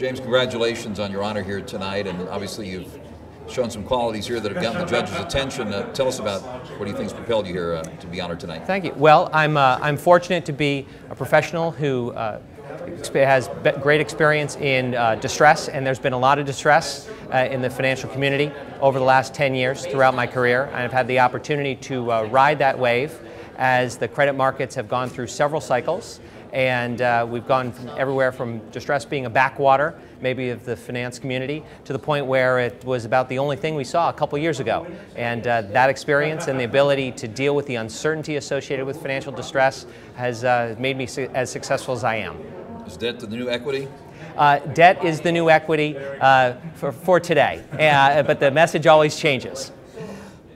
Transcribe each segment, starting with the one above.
James, congratulations on your honor here tonight, and obviously you've shown some qualities here that have gotten the judge's attention. Tell us about what do you think has propelled you here to be honored tonight. Thank you. Well, I'm fortunate to be a professional who has great experience in distress, and there's been a lot of distress in the financial community over the last 10 years throughout my career. I've had the opportunity to ride that wave as the credit markets have gone through several cycles, and we've gone from everywhere from distress being a backwater, maybe of the finance community, to the point where it was about the only thing we saw a couple years ago. And that experience and the ability to deal with the uncertainty associated with financial distress has made me as successful as I am. Is debt the new equity? Debt is the new equity for today, but the message always changes.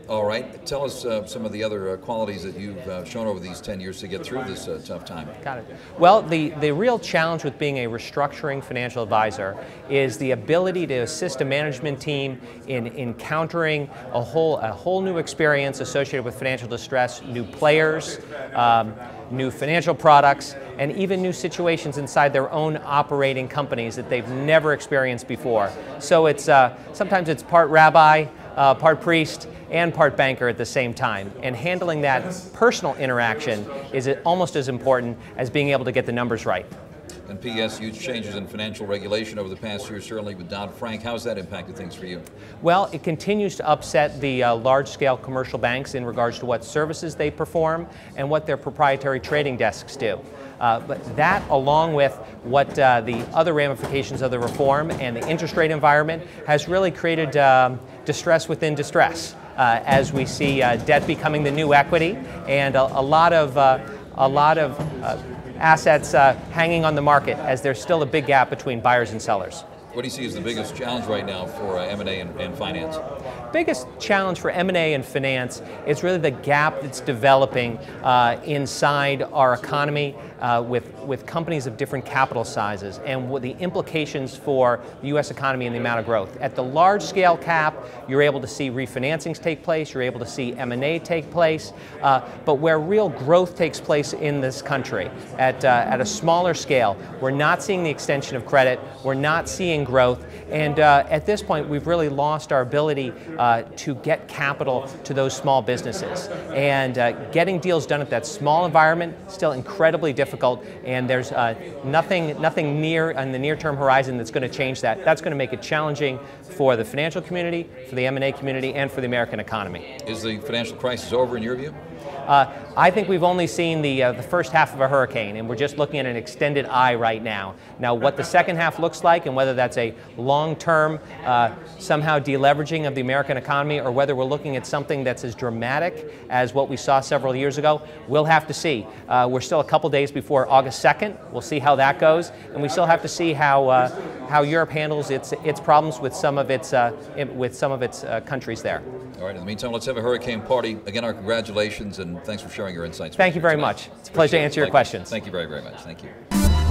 All right. Tell us some of the other qualities that you've shown over these 10 years to get through this tough time. Got it. Well, the real challenge with being a restructuring financial advisor is the ability to assist a management team in encountering a whole new experience associated with financial distress, new players, new financial products, and even new situations inside their own operating companies that they've never experienced before. So it's sometimes it's part rabbi, part priest, and part banker at the same time. And handling that personal interaction is almost as important as being able to get the numbers right. And P.S. huge changes in financial regulation over the past year, certainly with Dodd-Frank. How's that impacted things for you? Well, it continues to upset the large-scale commercial banks in regards to what services they perform and what their proprietary trading desks do. But that, along with what the other ramifications of the reform and the interest rate environment, has really created distress within distress, as we see debt becoming the new equity and a lot of assets hanging on the market, as there's still a big gap between buyers and sellers. What do you see as the biggest challenge right now for M&A and finance? Biggest challenge for M&A and finance is really the gap that's developing inside our economy with companies of different capital sizes, and what the implications for the U.S. economy and the amount of growth. At the large scale cap, you're able to see refinancings take place, you're able to see M&A take place, but where real growth takes place in this country, at a smaller scale, we're not seeing the extension of credit, we're not seeing growth, and at this point we've really lost our ability to get capital to those small businesses. And getting deals done at that small environment still incredibly difficult, and there's nothing near on the near-term horizon that's going to change that. That's going to make it challenging for the financial community, for the M&A community, and for the American economy. Is the financial crisis over in your view? I think we've only seen the first half of a hurricane, and we're just looking at an extended eye right now. Now, what the second half looks like, and whether that's a long-term somehow deleveraging of the American economy, or whether we're looking at something that's as dramatic as what we saw several years ago, we'll have to see. We're still a couple days before August 2nd. We'll see how that goes, and we still have to see how Europe handles its problems with some of its countries there. All right. In the meantime, let's have a hurricane party. Again, our congratulations, and thanks for sharing your insights. Thank you very much. It's a pleasure to answer your questions. Thank you very, very much. Thank you.